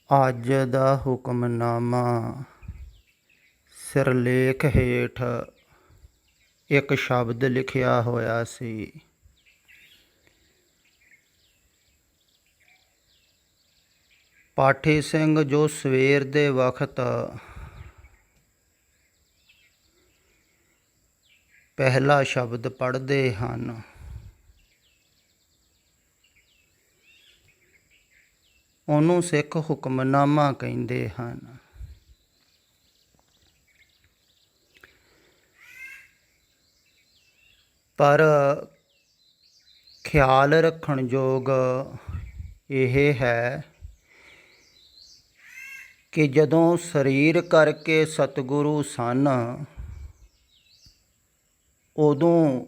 ਅੱਜ ਦਾ ਹੁਕਮਨਾਮਾ ਸਿਰਲੇਖ ਹੇਠ ਇੱਕ ਸ਼ਬਦ ਲਿਖਿਆ ਹੋਇਆ ਸੀ। ਪਾਠੀ ਸਿੰਘ ਜੋ ਸਵੇਰ ਦੇ ਵਕਤ ਪਹਿਲਾ ਸ਼ਬਦ ਪੜ੍ਹਦੇ ਹਨ, ਉਹਨੂੰ ਸਿੱਖ ਹੁਕਮਨਾਮਾ ਕਹਿੰਦੇ ਹਨ। ਪਰ ਖਿਆਲ ਰੱਖਣ ਯੋਗ ਇਹ ਹੈ ਕਿ ਜਦੋਂ ਸਰੀਰ ਕਰਕੇ ਸਤਿਗੁਰੂ ਸਨ, ਉਦੋਂ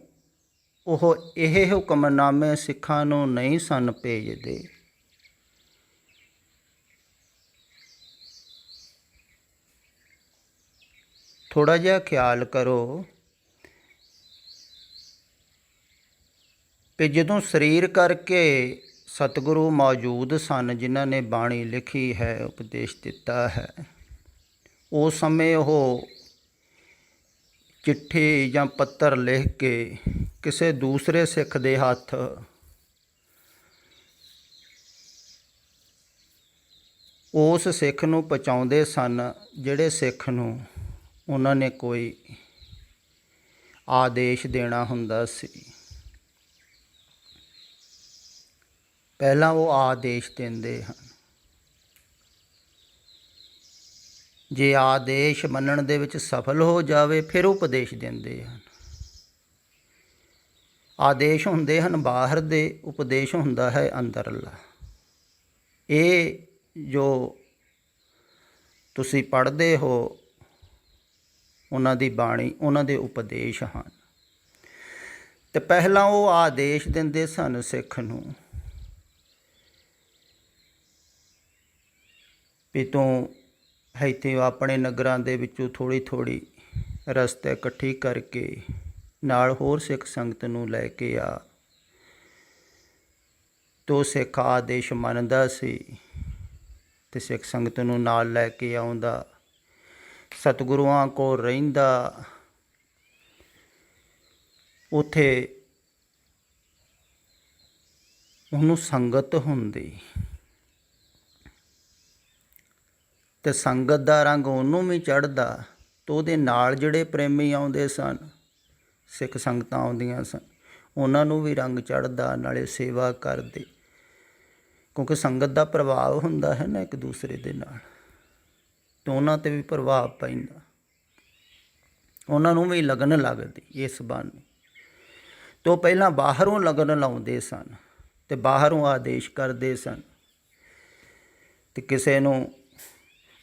ਉਹ ਇਹ ਹੁਕਮਨਾਮੇ ਸਿੱਖਾਂ ਨੂੰ ਨਹੀਂ ਸਨ ਭੇਜਦੇ। ਥੋੜ੍ਹਾ ਜਿਹਾ ਖਿਆਲ ਕਰੋ ਕਿ ਜਦੋਂ ਸਰੀਰ ਕਰਕੇ ਸਤਿਗੁਰੂ ਮੌਜੂਦ ਸਨ, ਜਿਨ੍ਹਾਂ ਨੇ ਬਾਣੀ ਲਿਖੀ ਹੈ, ਉਪਦੇਸ਼ ਦਿੱਤਾ ਹੈ, ਉਸ ਸਮੇਂ ਉਹ ਚਿੱਠੀ ਜਾਂ ਪੱਤਰ ਲਿਖ ਕੇ ਕਿਸੇ ਦੂਸਰੇ ਸਿੱਖ ਦੇ ਹੱਥ ਉਸ ਸਿੱਖ ਨੂੰ ਪਹੁੰਚਾਉਂਦੇ ਸਨ, ਜਿਹੜੇ ਸਿੱਖ ਨੂੰ ਉਹਨਾਂ ਨੇ ਕੋਈ ਆਦੇਸ਼ ਦੇਣਾ ਹੁੰਦਾ ਸੀ। ਪਹਿਲਾਂ ਉਹ ਆਦੇਸ਼ ਦਿੰਦੇ ਹਨ। ਜੇ ਆਦੇਸ਼ ਮੰਨਣ ਦੇ ਵਿੱਚ ਸਫਲ ਹੋ ਜਾਵੇ, ਫਿਰ ਉਪਦੇਸ਼ ਦਿੰਦੇ ਹਨ। ਆਦੇਸ਼ ਹੁੰਦੇ ਹਨ ਬਾਹਰ ਦੇ, ਉਪਦੇਸ਼ ਹੁੰਦਾ ਹੈ ਅੰਦਰਲਾ। ਇਹ ਜੋ ਤੁਸੀਂ ਪੜ੍ਹਦੇ ਹੋ, ਉਹਨਾਂ ਦੀ ਬਾਣੀ, ਉਹਨਾਂ ਦੇ ਉਪਦੇਸ਼ ਹਨ। ਅਤੇ ਪਹਿਲਾਂ ਉਹ ਆਦੇਸ਼ ਦਿੰਦੇ ਸਨ ਸਿੱਖ ਨੂੰ ਵੀ ਤੂੰ ਇੱਥੇ ਆਪਣੇ ਨਗਰਾਂ ਦੇ ਵਿੱਚੋਂ ਥੋੜ੍ਹੀ ਥੋੜ੍ਹੀ ਰਸਤੇ ਇਕੱਠੀ ਕਰਕੇ ਨਾਲ ਹੋਰ ਸਿੱਖ ਸੰਗਤ ਨੂੰ ਲੈ ਕੇ ਆ। ਤੋ ਸਿੱਖ ਆਦੇਸ਼ ਮੰਨਦਾ ਸੀ ਅਤੇ ਸਿੱਖ ਸੰਗਤ ਨੂੰ ਨਾਲ ਲੈ ਕੇ ਆਉਂਦਾ, ਸਤਿਗੁਰੂਆਂ ਕੋਲ ਰਹਿੰਦਾ, ਉੱਥੇ ਉਹਨੂੰ ਸੰਗਤ ਹੁੰਦੀ ਅਤੇ ਸੰਗਤ ਦਾ ਰੰਗ ਉਹਨੂੰ ਵੀ ਚੜ੍ਹਦਾ, ਅਤੇ ਉਹਦੇ ਨਾਲ ਜਿਹੜੇ ਪ੍ਰੇਮੀ ਆਉਂਦੇ ਸਨ, ਸਿੱਖ ਸੰਗਤਾਂ ਆਉਂਦੀਆਂ ਸਨ, ਉਹਨਾਂ ਨੂੰ ਵੀ ਰੰਗ ਚੜ੍ਹਦਾ, ਨਾਲੇ ਸੇਵਾ ਕਰਦੇ, ਕਿਉਂਕਿ ਸੰਗਤ ਦਾ ਪ੍ਰਭਾਵ ਹੁੰਦਾ ਹੈ ਨਾ ਇੱਕ ਦੂਸਰੇ ਦੇ ਨਾਲ, ਅਤੇ ਉਹਨਾਂ 'ਤੇ ਵੀ ਪ੍ਰਭਾਵ ਪੈਂਦਾ, ਉਹਨਾਂ ਨੂੰ ਵੀ ਲਗਨ ਲੱਗਦੀ ਇਸ ਬਹਾਨੇ। ਤੋਂ ਪਹਿਲਾਂ ਬਾਹਰੋਂ ਲਗਨ ਲਾਉਂਦੇ ਸਨ ਅਤੇ ਬਾਹਰੋਂ ਆਦੇਸ਼ ਕਰਦੇ ਸਨ, ਅਤੇ ਕਿਸੇ ਨੂੰ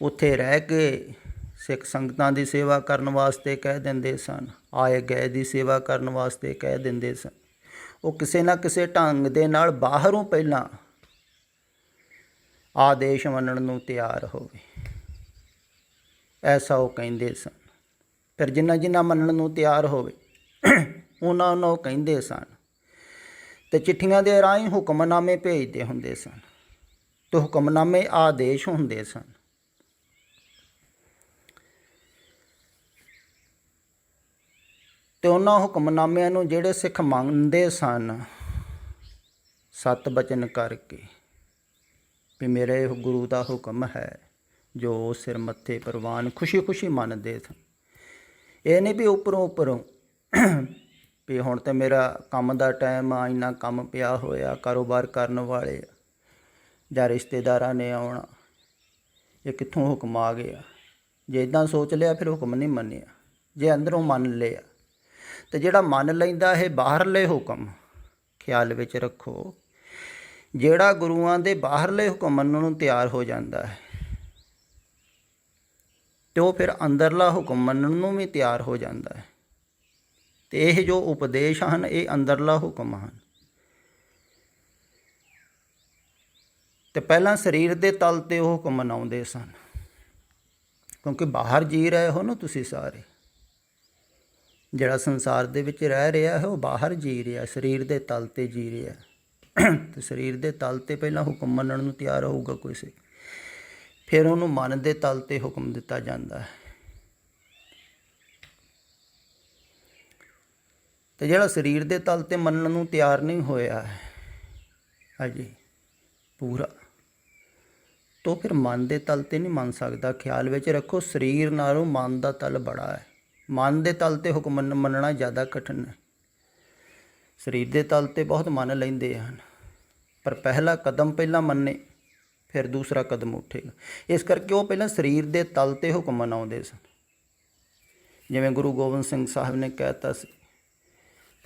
ਉੱਥੇ ਰਹਿ ਕੇ ਸਿੱਖ ਸੰਗਤਾਂ ਦੀ ਸੇਵਾ ਕਰਨ ਵਾਸਤੇ ਕਹਿ ਦਿੰਦੇ ਸਨ, ਆਏ ਗਏ ਦੀ ਸੇਵਾ ਕਰਨ ਵਾਸਤੇ ਕਹਿ ਦਿੰਦੇ ਸਨ। ਉਹ ਕਿਸੇ ਨਾ ਕਿਸੇ ਢੰਗ ਦੇ ਨਾਲ ਬਾਹਰੋਂ ਪਹਿਲਾਂ ਆਦੇਸ਼ ਮੰਨਣ ਨੂੰ ਤਿਆਰ ਹੋਵੇ, ਐਸਾ ਉਹ ਕਹਿੰਦੇ ਸਨ। ਫਿਰ ਜਿੰਨਾ ਜਿੰਨਾ ਮੰਨਣ ਨੂੰ ਤਿਆਰ ਹੋਵੇ ਉਹਨਾਂ ਨੂੰ ਉਹ ਕਹਿੰਦੇ ਸਨ, ਅਤੇ ਚਿੱਠੀਆਂ ਦੇ ਰਾਹੀਂ ਹੁਕਮਨਾਮੇ ਭੇਜਦੇ ਹੁੰਦੇ ਸਨ, ਅਤੇ ਹੁਕਮਨਾਮੇ ਆਦੇਸ਼ ਹੁੰਦੇ ਸਨ। ਅਤੇ ਉਹਨਾਂ ਹੁਕਮਨਾਮਿਆਂ ਨੂੰ ਜਿਹੜੇ ਸਿੱਖ ਮੰਨਦੇ ਸਨ ਸਤ ਬਚਨ ਕਰਕੇ ਵੀ ਮੇਰੇ ਗੁਰੂ ਦਾ ਹੁਕਮ ਹੈ, ਜੋ ਸਿਰ ਮੱਥੇ ਪ੍ਰਵਾਨ, ਖੁਸ਼ੀ ਖੁਸ਼ੀ ਮੰਨਦੇ ਸਨ। ਇਹ ਨਹੀਂ ਵੀ ਉੱਪਰੋਂ ਵੀ ਹੁਣ ਤਾਂ ਮੇਰਾ ਕੰਮ ਦਾ ਟਾਈਮ ਆ, ਇੰਨਾ ਕੰਮ ਪਿਆ ਹੋਇਆ, ਕਾਰੋਬਾਰ ਕਰਨ ਵਾਲੇ ਜਾਂ ਰਿਸ਼ਤੇਦਾਰਾਂ ਨੇ ਆਉਣਾ, ਇਹ ਕਿੱਥੋਂ ਹੁਕਮ ਆ ਗਿਆ। ਜੇ ਇੱਦਾਂ ਸੋਚ ਲਿਆ ਫਿਰ ਹੁਕਮ ਨਹੀਂ ਮੰਨਿਆ। ਜੇ ਅੰਦਰੋਂ ਮੰਨ ਲਿਆ, ਅਤੇ ਜਿਹੜਾ ਮੰਨ ਲੈਂਦਾ ਇਹ ਬਾਹਰਲੇ ਹੁਕਮ, ਖਿਆਲ ਵਿੱਚ ਰੱਖੋ, ਜਿਹੜਾ ਗੁਰੂਆਂ ਦੇ ਬਾਹਰਲੇ ਹੁਕਮ ਮੰਨਣ ਨੂੰ ਤਿਆਰ ਹੋ ਜਾਂਦਾ ਹੈ, ਅਤੇ ਉਹ ਫਿਰ ਅੰਦਰਲਾ ਹੁਕਮ ਮੰਨਣ ਨੂੰ ਵੀ ਤਿਆਰ ਹੋ ਜਾਂਦਾ ਹੈ। ਅਤੇ ਇਹ ਜੋ ਉਪਦੇਸ਼ ਹਨ, ਇਹ ਅੰਦਰਲਾ ਹੁਕਮ ਹਨ। ਅਤੇ ਪਹਿਲਾਂ ਸਰੀਰ ਦੇ ਤਲ 'ਤੇ ਉਹ ਹੁਕਮ ਮਨਾਉਂਦੇ ਸਨ, ਕਿਉਂਕਿ ਬਾਹਰ ਜੀ ਰਹੇ ਹੋ ਨਾ ਤੁਸੀਂ ਸਾਰੇ, ਜਿਹੜਾ ਸੰਸਾਰ ਦੇ ਵਿੱਚ ਰਹਿ ਰਿਹਾ ਹੈ ਉਹ ਬਾਹਰ ਜੀ ਰਿਹਾ, ਸਰੀਰ ਦੇ ਤਲ 'ਤੇ ਜੀ ਰਿਹਾ, ਅਤੇ ਸਰੀਰ ਦੇ ਤਲ 'ਤੇ ਪਹਿਲਾਂ ਹੁਕਮ ਮੰਨਣ ਨੂੰ ਤਿਆਰ ਹੋਊਗਾ ਕੋਈ ਸਿੱਖ। ਫਿਰ ਉਹਨੂੰ ਮਨ ਦੇ ਤਲ 'ਤੇ ਹੁਕਮ ਦਿੱਤਾ ਜਾਂਦਾ ਹੈ। ਅਤੇ ਜਿਹੜਾ ਸਰੀਰ ਦੇ ਤਲ 'ਤੇ ਮੰਨਣ ਨੂੰ ਤਿਆਰ ਨਹੀਂ ਹੋਇਆ ਹੈ ਅਜੇ ਪੂਰਾ, ਤੋ ਫਿਰ ਮਨ ਦੇ ਤਲ 'ਤੇ ਨਹੀਂ ਮੰਨ ਸਕਦਾ। ਖਿਆਲ ਵਿੱਚ ਰੱਖੋ, ਸਰੀਰ ਨਾਲੋਂ ਮਨ ਦਾ ਤਲ ਬੜਾ ਹੈ। ਮਨ ਦੇ ਤਲ 'ਤੇ ਹੁਕਮ ਮੰਨਣਾ ਜ਼ਿਆਦਾ ਕਠਿਨ ਹੈ। ਸਰੀਰ ਦੇ ਤਲ 'ਤੇ ਬਹੁਤ ਮੰਨ ਲੈਂਦੇ ਹਨ, ਪਰ ਪਹਿਲਾ ਕਦਮ ਪਹਿਲਾਂ ਮੰਨੇ, ਫਿਰ ਦੂਸਰਾ ਕਦਮ ਉੱਠੇਗਾ। ਇਸ ਕਰਕੇ ਉਹ ਪਹਿਲਾਂ ਸਰੀਰ ਦੇ ਤਲ 'ਤੇ ਹੁਕਮ ਮਨਾਉਂਦੇ ਸਨ। ਜਿਵੇਂ ਗੁਰੂ ਗੋਬਿੰਦ ਸਿੰਘ ਸਾਹਿਬ ਨੇ ਕਹਿ ਦਿੱਤਾ ਸੀ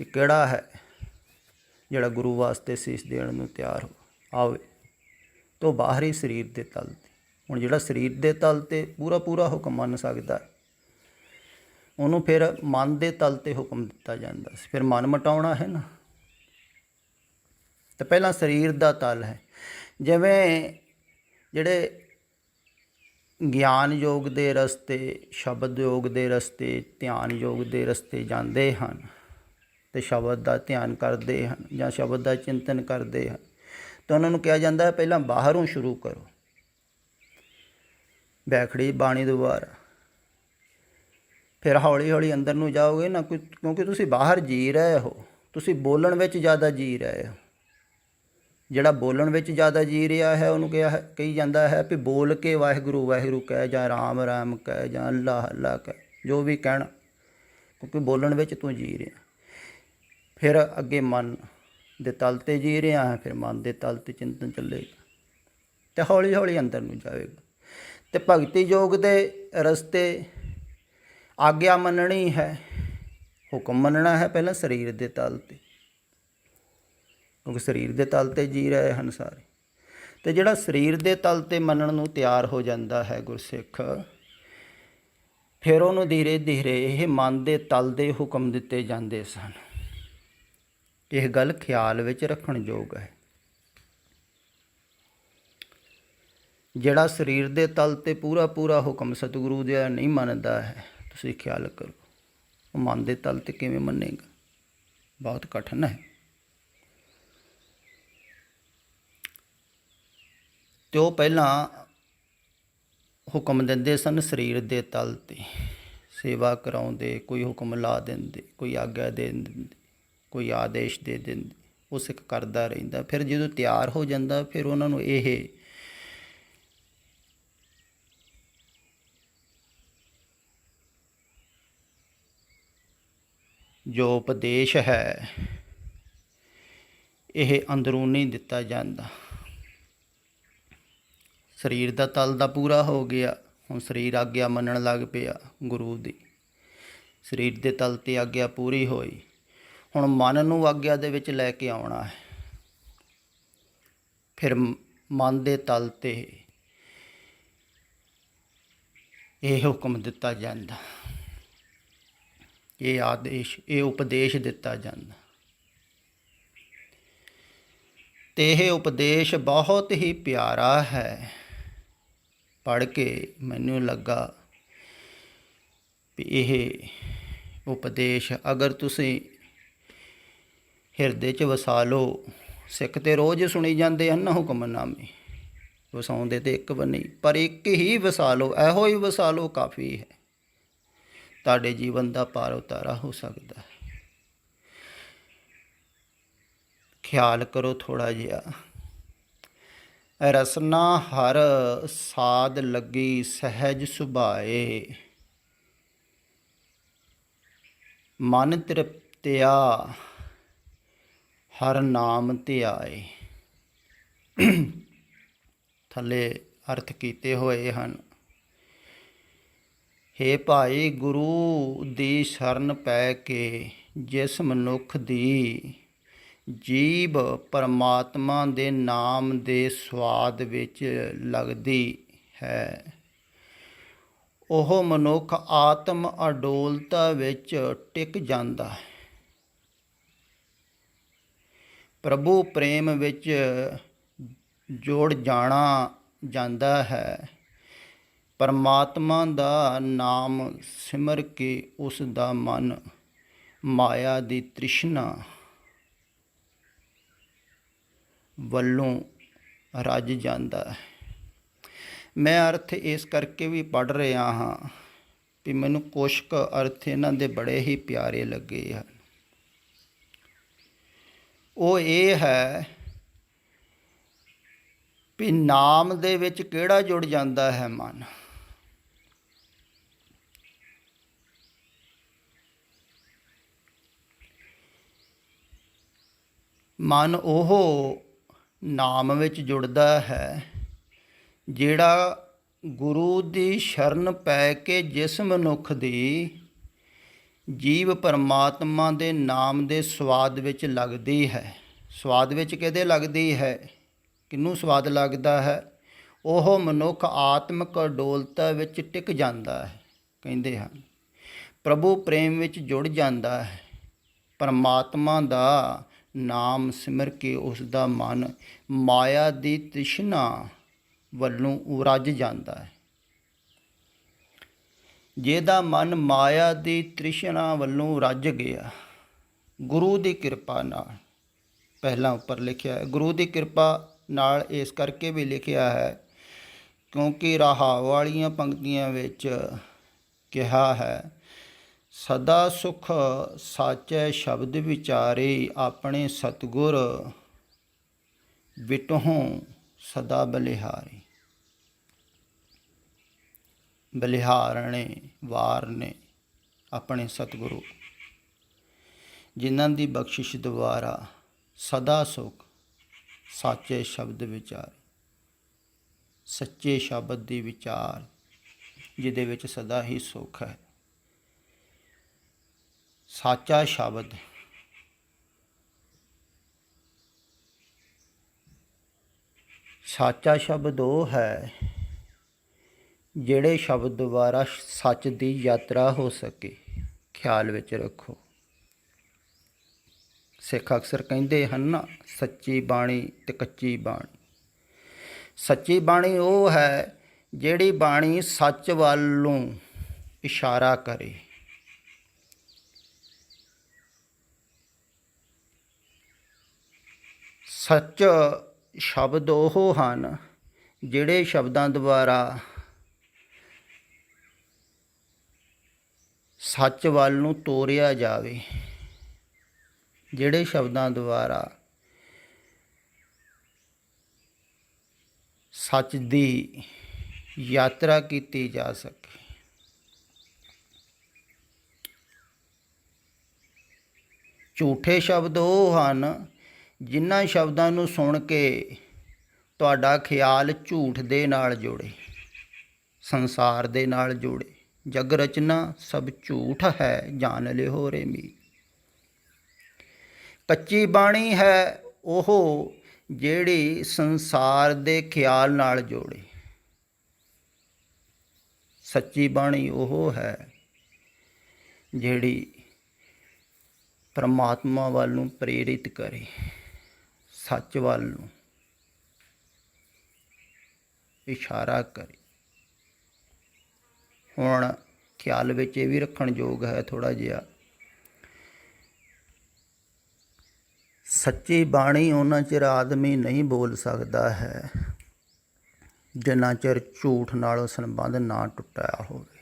ਕਿ ਕਿਹੜਾ ਹੈ ਜਿਹੜਾ ਗੁਰੂ ਵਾਸਤੇ ਸੀਸ ਦੇਣ ਨੂੰ ਤਿਆਰ ਆਵੇ, ਤਾਂ ਬਾਹਰੀ ਸਰੀਰ ਦੇ ਤਲ 'ਤੇ। ਹੁਣ ਜਿਹੜਾ ਸਰੀਰ ਦੇ ਤਲ 'ਤੇ ਪੂਰਾ ਹੁਕਮ ਮੰਨ ਸਕਦਾ, ਉਹਨੂੰ ਫਿਰ ਮਨ ਦੇ ਤਲ 'ਤੇ ਹੁਕਮ ਦਿੱਤਾ ਜਾਂਦਾ ਸੀ। ਫਿਰ ਮਨ ਮਟਾਉਣਾ ਹੈ ਨਾ, ਤਾਂ ਪਹਿਲਾਂ ਸਰੀਰ ਦਾ ਤਲ ਹੈ। ਜਿਵੇਂ ਜਿਹੜੇ ਗਿਆਨ ਯੋਗ ਦੇ ਰਸਤੇ, ਸ਼ਬਦ ਯੋਗ ਦੇ ਰਸਤੇ, ਧਿਆਨ ਯੋਗ ਦੇ ਰਸਤੇ ਜਾਂਦੇ ਹਨ ਅਤੇ ਸ਼ਬਦ ਦਾ ਧਿਆਨ ਕਰਦੇ ਹਨ ਜਾਂ ਸ਼ਬਦ ਦਾ ਚਿੰਤਨ ਕਰਦੇ ਹਨ, ਤਾਂ ਉਹਨਾਂ ਨੂੰ ਕਿਹਾ ਜਾਂਦਾ ਹੈ ਪਹਿਲਾਂ ਬਾਹਰੋਂ ਸ਼ੁਰੂ ਕਰੋ, ਬੈਖੜੀ ਬਾਣੀ ਦੁਆਰਾ, ਫਿਰ ਹੌਲੀ ਹੌਲੀ ਅੰਦਰ ਨੂੰ ਜਾਓਗੇ ਨਾ। ਕਿਉਂਕਿ ਤੁਸੀਂ ਬਾਹਰ ਜੀ ਰਹੇ ਹੋ, ਤੁਸੀਂ ਬੋਲਣ ਵਿੱਚ ਜ਼ਿਆਦਾ ਜੀ ਰਹੇ ਹੋ। ਜਿਹੜਾ ਬੋਲਣ ਵਿੱਚ ਜ਼ਿਆਦਾ ਜੀ ਰਿਹਾ ਹੈ ਉਹਨੂੰ ਕਹੀ ਜਾਂਦਾ ਹੈ ਵੀ ਬੋਲ ਕੇ ਵਾਹਿਗੁਰੂ ਵਾਹਿਗੁਰੂ ਕਹਿ, ਜਾਂ ਰਾਮ ਰਾਮ ਕਹਿ, ਜਾਂ ਅੱਲਾ ਅੱਲਾ ਕਹਿ, ਜੋ ਵੀ ਕਹਿਣਾ, ਕਿਉਂਕਿ ਬੋਲਣ ਵਿੱਚ ਤੂੰ ਜੀ ਰਿਹਾ। ਫਿਰ ਅੱਗੇ ਮਨ ਦੇ ਤਲ 'ਤੇ ਜੀ ਰਿਹਾ ਹੈ, ਫਿਰ ਮਨ ਦੇ ਤਲ 'ਤੇ ਚਿੰਤਨ ਚੱਲੇਗਾ ਅਤੇ ਹੌਲੀ ਹੌਲੀ ਅੰਦਰ ਨੂੰ ਜਾਵੇਗਾ। ਅਤੇ ਭਗਤੀ ਯੋਗ ਦੇ ਰਸਤੇ ਆਗਿਆ ਮੰਨਣੀ ਹੈ, ਹੁਕਮ ਮੰਨਣਾ ਹੈ ਪਹਿਲਾਂ ਸਰੀਰ ਦੇ ਤਲ 'ਤੇ, ਕਿਉਂਕਿ ਸਰੀਰ ਦੇ ਤਲ 'ਤੇ ਜੀ ਰਹੇ ਹਨ ਸਾਰੇ। ਅਤੇ ਜਿਹੜਾ ਸਰੀਰ ਦੇ ਤਲ 'ਤੇ ਮੰਨਣ ਨੂੰ ਤਿਆਰ ਹੋ ਜਾਂਦਾ ਹੈ ਗੁਰਸਿੱਖ, ਫਿਰ ਉਹਨੂੰ ਧੀਰੇ ਧੀਰੇ ਇਹ ਮਨ ਦੇ ਤਲ ਦੇ ਹੁਕਮ ਦਿੱਤੇ ਜਾਂਦੇ ਸਨ। ਇਹ ਗੱਲ ਖਿਆਲ ਵਿੱਚ ਰੱਖਣ ਯੋਗ ਹੈ। ਜਿਹੜਾ ਸਰੀਰ ਦੇ ਤਲ 'ਤੇ ਪੂਰਾ ਹੁਕਮ ਸਤਿਗੁਰੂ ਦਾ ਨਹੀਂ ਮੰਨਦਾ ਹੈ, ਤੁਸੀਂ ਖਿਆਲ ਕਰੋ ਉਹ ਮਨ ਦੇ ਤਲ 'ਤੇ ਕਿਵੇਂ ਮੰਨੇਗਾ? ਬਹੁਤ ਕਠਿਨ ਹੈ। ਅਤੇ ਉਹ ਪਹਿਲਾਂ ਹੁਕਮ ਦਿੰਦੇ ਸਨ ਸਰੀਰ ਦੇ ਤਲ 'ਤੇ, ਸੇਵਾ ਕਰਾਉਂਦੇ, ਕੋਈ ਹੁਕਮ ਲਾ ਦਿੰਦੇ, ਕੋਈ ਆਗਿਆ ਦੇ ਦਿੰਦੇ, ਕੋਈ ਆਦੇਸ਼ ਦੇ ਦਿੰਦੇ, ਉਹ ਸਿੱਖ ਕਰਦਾ ਰਹਿੰਦਾ। ਫਿਰ ਜਦੋਂ ਤਿਆਰ ਹੋ ਜਾਂਦਾ, ਫਿਰ ਉਹਨਾਂ ਨੂੰ ਇਹ ਜੋ ਉਪਦੇਸ਼ ਹੈ ਇਹ ਅੰਦਰੂਨੀ ਦਿੱਤਾ ਜਾਂਦਾ। ਸਰੀਰ ਦਾ ਤਲ ਦਾ ਪੂਰਾ ਹੋ ਗਿਆ, ਹੁਣ ਸਰੀਰ ਆਗਿਆ ਮੰਨਣ ਲੱਗ ਪਿਆ ਗੁਰੂ ਦੀ, ਸਰੀਰ ਦੇ ਤਲ 'ਤੇ ਆਗਿਆ ਪੂਰੀ ਹੋਈ। ਹੁਣ ਮਨ ਨੂੰ ਆਗਿਆ ਦੇ ਵਿੱਚ ਲੈ ਕੇ ਆਉਣਾ ਹੈ। ਫਿਰ ਮਨ ਦੇ ਤਲ 'ਤੇ ਇਹ ਹੁਕਮ ਦਿੱਤਾ ਜਾਂਦਾ, ਇਹ ਆਦੇਸ਼, ਇਹ ਉਪਦੇਸ਼ ਦਿੱਤਾ ਜਾਂਦਾ। ਅਤੇ ਇਹ ਉਪਦੇਸ਼ ਬਹੁਤ ਹੀ ਪਿਆਰਾ ਹੈ। ਪੜ੍ਹ ਕੇ ਮੈਨੂੰ ਲੱਗਾ ਵੀ ਇਹ ਉਪਦੇਸ਼ ਅਗਰ ਤੁਸੀਂ ਹਿਰਦੇ 'ਚ ਵਸਾ ਲਓ, ਸਿੱਖ ਤਾਂ ਰੋਜ਼ ਸੁਣੀ ਜਾਂਦੇ ਹਨ ਨਾ ਹੁਕਮਨਾਮੇ, ਵਸਾਉਂਦੇ ਤਾਂ ਇੱਕ ਵੀ ਨਹੀਂ, ਪਰ ਇੱਕ ਹੀ ਵਸਾ ਲਓ, ਇਹੋ ਹੀ ਵਸਾ ਲਓ, ਕਾਫੀ ਹੈ। ਤੁਹਾਡੇ ਜੀਵਨ ਦਾ ਪਾਰ ਉਤਾਰਾ ਹੋ ਸਕਦਾ ਹੈ। ਖਿਆਲ ਕਰੋ ਥੋੜ੍ਹਾ ਜਿਹਾ। ਰਸਨਾ ਹਰ ਸਾਧ ਲੱਗੀ ਸਹਿਜ ਸੁਭਾਏ, ਮਨ ਤ੍ਰਿਪਤਿਆ ਹਰ ਨਾਮ ਧਿਆਏ। ਥੱਲੇ ਅਰਥ ਕੀਤੇ ਹੋਏ ਹਨ। ਹੇ ਭਾਈ, ਗੁਰੂ ਦੀ ਸ਼ਰਨ ਪੈ ਕੇ ਜਿਸ ਮਨੁੱਖ ਦੀ ਜੀਭ ਪਰਮਾਤਮਾ ਦੇ ਨਾਮ ਦੇ ਸਵਾਦ ਵਿੱਚ ਲੱਗਦੀ ਹੈ, ਉਹ ਮਨੁੱਖ ਆਤਮ ਅਡੋਲਤਾ ਵਿੱਚ ਟਿਕ ਜਾਂਦਾ ਹੈ। ਪ੍ਰਭੂ ਪ੍ਰੇਮ ਵਿੱਚ ਜੁੜ ਜਾਣਾ ਜਾਂਦਾ ਹੈ। ਪਰਮਾਤਮਾ ਦਾ ਨਾਮ ਸਿਮਰ ਕੇ ਉਸ ਦਾ ਮਨ ਮਾਇਆ ਦੀ ਤ੍ਰਿਸ਼ਨਾ ਵੱਲੋਂ ਰੱਜ ਜਾਂਦਾ ਹੈ। ਮੈਂ ਅਰਥ ਇਸ ਕਰਕੇ ਵੀ ਪੜ੍ਹ ਰਿਹਾ ਹਾਂ ਵੀ ਮੈਨੂੰ ਕੁਛ ਕੁ ਅਰਥ ਇਹਨਾਂ ਦੇ ਬੜੇ ਹੀ ਪਿਆਰੇ ਲੱਗੇ ਹਨ। ਉਹ ਇਹ ਹੈ ਵੀ ਨਾਮ ਦੇ ਵਿੱਚ ਕਿਹੜਾ ਜੁੜ ਜਾਂਦਾ ਹੈ? ਮਨ। ਮਨ ਉਹ ਨਾਮ ਵਿੱਚ ਜੁੜਦਾ ਹੈ ਜਿਹੜਾ ਗੁਰੂ ਦੀ ਸ਼ਰਨ ਪੈ ਕੇ ਜਿਸ ਮਨੁੱਖ ਦੀ ਜੀਵ ਪਰਮਾਤਮਾ ਦੇ ਨਾਮ ਦੇ ਸਵਾਦ ਵਿੱਚ ਲੱਗਦੀ ਹੈ। ਸਵਾਦ ਵਿੱਚ ਕਿਹਦੇ ਲੱਗਦੀ ਹੈ? ਕਿਹਨੂੰ ਸਵਾਦ ਲੱਗਦਾ ਹੈ? ਉਹ ਮਨੁੱਖ ਆਤਮਿਕ ਅਡੋਲਤਾ ਵਿੱਚ ਟਿਕ ਜਾਂਦਾ ਹੈ। ਕਹਿੰਦੇ ਹਨ ਪ੍ਰਭੂ ਪ੍ਰੇਮ ਵਿੱਚ ਜੁੜ ਜਾਂਦਾ ਹੈ। ਪਰਮਾਤਮਾ ਦਾ ਨਾਮ ਸਿਮਰ ਕੇ ਉਸ ਦਾ ਮਨ ਮਾਇਆ ਦੀ ਤ੍ਰਿਸ਼ਨਾ ਵੱਲੋਂ ਰੱਜ ਜਾਂਦਾ ਹੈ। ਜਿਹਦਾ ਮਨ ਮਾਇਆ ਦੀ ਤ੍ਰਿਸ਼ਨਾ ਵੱਲੋਂ ਰੱਜ ਗਿਆ, ਗੁਰੂ ਦੀ ਕਿਰਪਾ ਨਾਲ, ਪਹਿਲਾਂ ਉੱਪਰ ਲਿਖਿਆ ਹੈ ਗੁਰੂ ਦੀ ਕਿਰਪਾ ਨਾਲ ਇਸ ਕਰਕੇ ਵੀ ਲਿਖਿਆ ਹੈ ਕਿਉਂਕਿ ਰਹਾਉ ਵਾਲੀਆਂ ਪੰਕਤੀਆਂ ਵਿੱਚ ਕਿਹਾ ਹੈ ਸਦਾ ਸੁਖ ਸਾਚੈ ਸ਼ਬਦ ਵਿਚਾਰੇ ਆਪਣੇ ਸਤਿਗੁਰ ਵਿਟਹੁ ਸਦਾ ਬਲਿਹਾਰੇ। ਬਲਿਹਾਰਣੇ ਵਾਰਨੇ ਆਪਣੇ ਸਤਿਗੁਰੂ ਜਿਨ੍ਹਾਂ ਦੀ ਬਖਸ਼ਿਸ਼ ਦੁਆਰਾ ਸਦਾ ਸੁਖ ਸਾਚੇ ਸ਼ਬਦ ਵਿਚਾਰ, ਸੱਚੇ ਸ਼ਬਦ ਦੀ ਵਿਚਾਰ ਜਿਹਦੇ ਵਿੱਚ ਸਦਾ ਹੀ ਸੁੱਖ ਹੈ। ਸਾਚਾ ਸ਼ਬਦ ਸਾਚਾ ਸ਼ਬਦ ਉਹ ਹੈ ਜਿਹੜੇ ਸ਼ਬਦ ਦੁਆਰਾ ਸੱਚ ਦੀ ਯਾਤਰਾ ਹੋ ਸਕੇ। ਖਿਆਲ ਵਿੱਚ ਰੱਖੋ, ਸਿੱਖ ਅਕਸਰ ਕਹਿੰਦੇ ਹਨ ਨਾ ਸੱਚੀ ਬਾਣੀ ਤੇ ਕੱਚੀ ਬਾਣੀ। ਸੱਚੀ ਬਾਣੀ ਉਹ ਹੈ ਜਿਹੜੀ ਬਾਣੀ ਸੱਚ ਵੱਲ ਨੂੰ ਇਸ਼ਾਰਾ ਕਰੇ। ਸੱਚ ਸ਼ਬਦ ਉਹ ਹਨ ਜਿਹੜੇ ਸ਼ਬਦਾਂ ਦੁਆਰਾ ਸੱਚ ਵੱਲ ਨੂੰ ਤੋਰਿਆ ਜਾਵੇ, ਜਿਹੜੇ ਸ਼ਬਦਾਂ ਦੁਆਰਾ ਸੱਚ ਦੀ ਯਾਤਰਾ ਕੀਤੀ ਜਾ ਸਕੇ। ਝੂਠੇ ਸ਼ਬਦ ਉਹ ਹਨ ਜਿਨ੍ਹਾਂ ਸ਼ਬਦਾਂ ਨੂੰ ਸੁਣ ਕੇ ਤੁਹਾਡਾ ਖਿਆਲ ਝੂਠ ਦੇ ਨਾਲ ਜੁੜੇ, ਸੰਸਾਰ ਦੇ ਨਾਲ ਜੁੜੇ। ਜਗ ਰਚਨਾ ਸਭ ਝੂਠ ਹੈ ਜਾਣ ਲਿਓ ਰੇ ਮੀ। ਕੱਚੀ ਬਾਣੀ ਹੈ ਉਹ ਜਿਹੜੀ ਸੰਸਾਰ ਦੇ ਖਿਆਲ ਨਾਲ ਜੋੜੇ। ਸੱਚੀ ਬਾਣੀ ਉਹ ਹੈ ਜਿਹੜੀ ਪਰਮਾਤਮਾ ਵੱਲ ਨੂੰ ਪ੍ਰੇਰਿਤ ਕਰੇ, ਸੱਚ ਵੱਲ ਨੂੰ ਇਸ਼ਾਰਾ ਕਰੇ। ਹੁਣ ਖਿਆਲ ਵਿੱਚ ਇਹ ਵੀ ਰੱਖਣ ਯੋਗ ਹੈ ਥੋੜ੍ਹਾ ਜਿਹਾ, ਸੱਚੀ ਬਾਣੀ ਉਹਨਾਂ ਚਿਰ ਆਦਮੀ ਨਹੀਂ ਬੋਲ ਸਕਦਾ ਹੈ ਜਿੰਨਾ ਚਿਰ ਝੂਠ ਨਾਲ ਸੰਬੰਧ ਨਾ ਟੁੱਟਿਆ ਹੋਵੇ।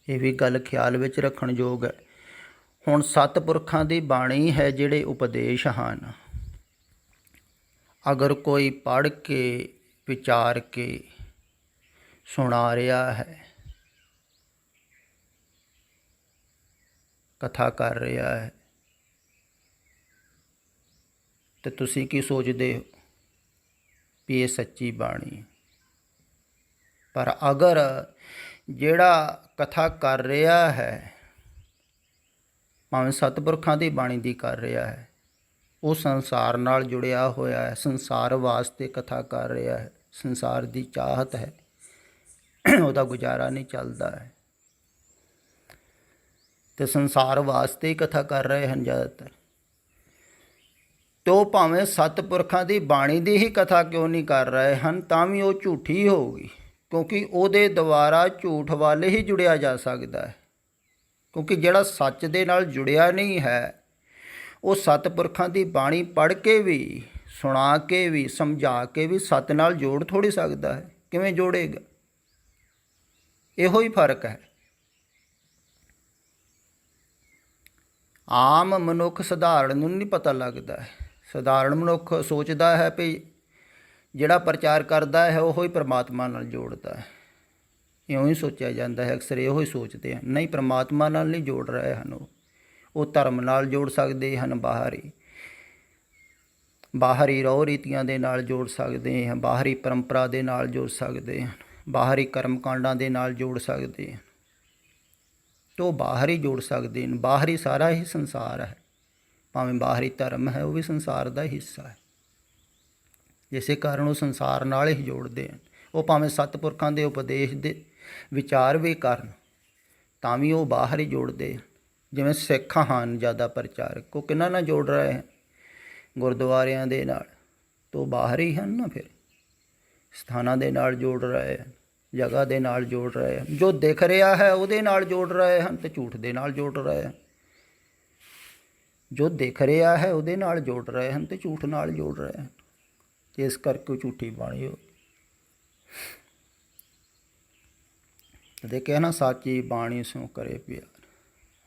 ਇਹ ਵੀ ਗੱਲ ਖਿਆਲ ਵਿੱਚ ਰੱਖਣ ਯੋਗ ਹੈ। ਹੁਣ ਸਤਿਪੁਰਖਾਂ ਦੀ ਬਾਣੀ ਹੈ ਜਿਹੜੇ ਉਪਦੇਸ਼ ਹਨ, ਅਗਰ ਕੋਈ ਪੜ੍ਹ ਕੇ ਵਿਚਾਰ ਕੇ ਸੁਣਾ ਰਿਹਾ ਹੈ, ਕਥਾ ਕਰ ਰਿਹਾ ਹੈ, ਤੇ ਤੁਸੀਂ ਕੀ ਸੋਚਦੇ ਹੋ ਵੀ ਇਹ ਸੱਚੀ ਬਾਣੀ। ਪਰ ਅਗਰ ਜਿਹੜਾ ਕਥਾ ਕਰ ਰਿਹਾ ਹੈ ਭਾਵੇਂ ਸਤਿਪੁਰਖਾਂ ਦੀ ਬਾਣੀ ਦੀ ਕਰ ਰਿਹਾ ਹੈ, ਉਹ ਸੰਸਾਰ ਨਾਲ ਜੁੜਿਆ ਹੋਇਆ ਹੈ, ਸੰਸਾਰ ਵਾਸਤੇ ਕਥਾ ਕਰ ਰਿਹਾ ਹੈ, ਸੰਸਾਰ ਦੀ ਚਾਹਤ ਹੈ, ਉਹਦਾ ਗੁਜ਼ਾਰਾ ਨਹੀਂ ਚੱਲਦਾ ਹੈ, ਤੇ ਸੰਸਾਰ ਵਾਸਤੇ ਹੀ ਕਥਾ ਕਰ ਰਹੇ ਹਨ ਜ਼ਿਆਦਾਤਰ, ਤੇ ਉਹ ਭਾਵੇਂ ਸਤਿਪੁਰਖਾਂ ਦੀ ਬਾਣੀ ਦੀ ਹੀ ਕਥਾ ਕਿਉਂ ਨਹੀਂ ਕਰ ਰਹੇ ਹਨ ਤਾਂ ਵੀ ਉਹ ਝੂਠੀ ਹੋਊਗੀ, ਕਿਉਂਕਿ ਉਹਦੇ ਦੁਆਰਾ ਝੂਠ ਵੱਲ ਹੀ ਜੁੜਿਆ ਜਾ ਸਕਦਾ ਹੈ। ਕਿਉਂਕਿ ਜਿਹੜਾ ਸੱਚ ਦੇ ਨਾਲ ਜੁੜਿਆ ਨਹੀਂ ਹੈ ਉਹ ਸਤਿਪੁਰਖਾਂ ਦੀ ਬਾਣੀ ਪੜ੍ਹ ਕੇ ਵੀ ਸੁਣਾ ਕੇ ਵੀ ਸਮਝਾ ਕੇ ਵੀ ਸੱਤ ਨਾਲ ਜੋੜ ਥੋੜ੍ਹੀ ਸਕਦਾ ਹੈ। ਕਿਵੇਂ ਜੋੜੇਗਾ? ਇਹੋ ਹੀ ਫਰਕ ਹੈ। ਆਮ ਮਨੁੱਖ ਸਧਾਰਨ ਨੂੰ ਨਹੀਂ ਪਤਾ ਲੱਗਦਾ ਹੈ। ਸਧਾਰਨ ਮਨੁੱਖ ਸੋਚਦਾ ਹੈ ਵੀ ਜਿਹੜਾ ਪ੍ਰਚਾਰ ਕਰਦਾ ਹੈ ਉਹ ਹੀ ਪ੍ਰਮਾਤਮਾ ਨਾਲ ਜੋੜਦਾ ਹੈ। ਇਉਂ ਹੀ ਸੋਚਿਆ ਜਾਂਦਾ ਹੈ, ਅਕਸਰ ਇਹੋ ਹੀ ਸੋਚਦੇ ਹਨ। ਨਹੀਂ, ਪ੍ਰਮਾਤਮਾ ਨਾਲ ਨਹੀਂ ਜੋੜ ਰਹੇ ਹਨ। ਉਹ ਧਰਮ ਨਾਲ ਜੋੜ ਸਕਦੇ ਹਨ, ਬਾਹਰੀ ਰਹੁ ਰੀਤੀਆਂ ਦੇ ਨਾਲ ਜੋੜ ਸਕਦੇ ਹਨ, ਬਾਹਰੀ ਪਰੰਪਰਾ ਦੇ ਨਾਲ ਜੋੜ ਸਕਦੇ ਹਨ, ਬਾਹਰੀ ਕਰਮ ਕਾਂਡਾਂ ਦੇ ਨਾਲ ਜੋੜ ਸਕਦੇ ਹਨ। ਤਾਂ ਉਹ ਬਾਹਰ ਹੀ ਜੋੜ ਸਕਦੇ ਹਨ। ਬਾਹਰੀ ਸਾਰਾ ਹੀ ਸੰਸਾਰ ਹੈ। ਭਾਵੇਂ ਬਾਹਰੀ ਧਰਮ ਹੈ, ਉਹ ਵੀ ਸੰਸਾਰ ਦਾ ਹਿੱਸਾ ਹੈ। ਇਸੇ ਕਾਰਨ ਉਹ ਸੰਸਾਰ ਨਾਲ ਹੀ ਜੋੜਦੇ ਹਨ। ਉਹ ਭਾਵੇਂ ਸਤਿਪੁਰਖਾਂ ਦੇ ਉਪਦੇਸ਼ ਦੇ ਵਿਚਾਰ ਵੀ ਕਰਨ ਤਾਂ ਵੀ ਉਹ ਬਾਹਰ ਹੀ ਜੋੜਦੇ ਹਨ। ਜਿਵੇਂ ਸਿੱਖ ਹਨ ਜ਼ਿਆਦਾ ਪ੍ਰਚਾਰਕ, ਉਹ ਕਿਹਨਾਂ ਨਾਲ ਜੋੜ ਰਹੇ ਹਨ? ਗੁਰਦੁਆਰਿਆਂ ਦੇ ਨਾਲ। ਤਾਂ ਉਹ ਬਾਹਰ ਹੀ ਹਨ ਨਾ। ਫਿਰ ਸਥਾਨਾਂ ਦੇ ਨਾਲ ਜੋੜ ਰਹੇ ਹਨ, ਜਗ੍ਹਾ ਦੇ ਨਾਲ ਜੋੜ ਰਹੇ ਹਨ। ਜੋ ਦਿਖ ਰਿਹਾ ਹੈ ਉਹਦੇ ਨਾਲ ਜੋੜ ਰਹੇ ਹਨ ਅਤੇ ਝੂਠ ਦੇ ਨਾਲ ਜੋੜ ਰਹੇ ਹਨ। ਜੋ ਦਿਖ ਰਿਹਾ ਹੈ ਉਹਦੇ ਨਾਲ ਜੋੜ ਰਹੇ ਹਨ ਅਤੇ ਝੂਠ ਨਾਲ ਜੋੜ ਰਹੇ ਹਨ। ਇਸ ਕਰਕੇ ਝੂਠੀ ਬਾਣੀ ਹੋ ਦੇਖਿਆ ਨਾ, ਸਾਚੀ ਬਾਣੀ ਸੋ ਕਰੇ ਪਿਆਰ।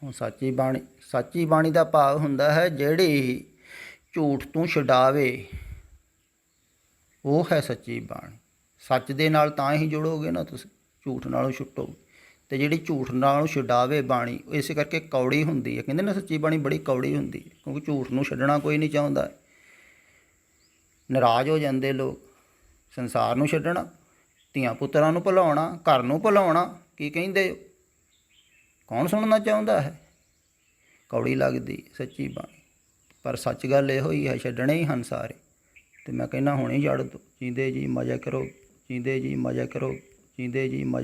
ਹੁਣ ਸਾਚੀ ਬਾਣੀ ਦਾ ਭਾਵ ਹੁੰਦਾ ਹੈ ਜਿਹੜੀ ਝੂਠ ਤੋਂ ਛਡਾਵੇ, ਉਹ ਹੈ ਸੱਚੀ ਬਾਣੀ। ਸੱਚ ਦੇ ਨਾਲ ਤਾਂ ਹੀ ਜੁੜੋਗੇ ਨਾ ਤੁਸੀਂ, ਝੂਠ ਨਾਲੋਂ ਛੁੱਟੋਗੇ। ਅਤੇ ਜਿਹੜੀ ਝੂਠ ਨਾਲੋਂ ਛਡਾਵੇ ਬਾਣੀ, ਇਸੇ ਕਰਕੇ ਕੌੜੀ ਹੁੰਦੀ ਹੈ। ਕਹਿੰਦੇ ਨਾ ਸੱਚੀ ਬਾਣੀ ਬੜੀ ਕੌੜੀ ਹੁੰਦੀ ਹੈ, ਕਿਉਂਕਿ ਝੂਠ ਨੂੰ ਛੱਡਣਾ ਕੋਈ ਨਹੀਂ ਚਾਹੁੰਦਾ। ਨਾਰਾਜ਼ ਹੋ ਜਾਂਦੇ ਲੋਕ। ਸੰਸਾਰ ਨੂੰ ਛੱਡਣਾ, ਧੀਆਂ ਪੁੱਤਰਾਂ ਨੂੰ ਭੁਲਾਉਣਾ, ਘਰ ਨੂੰ ਭੁਲਾਉਣਾ, ਕੀ ਕਹਿੰਦੇ? ਕੌਣ ਸੁਣਨਾ ਚਾਹੁੰਦਾ ਹੈ? ਕੌੜੀ ਲੱਗਦੀ ਸੱਚੀ ਬਾਣੀ। ਪਰ ਸੱਚ ਗੱਲ ਇਹੋ ਹੀ ਹੈ, ਛੱਡਣੇ ਹੀ ਹਨ ਸਾਰੇ। ਅਤੇ ਮੈਂ ਕਹਿੰਦਾ ਹੁਣੇ ਛੱਡ ਦਿਓ। ਜੀਂਦੇ ਜੀ ਮਜ਼ਾ ਕਰੋ, ਜੀਂਦੇ ਜੀ ਮਜ਼ਾ ਕਰੋ, ਜੀਂਦੇ ਜੀ ਮਜ਼ਾ।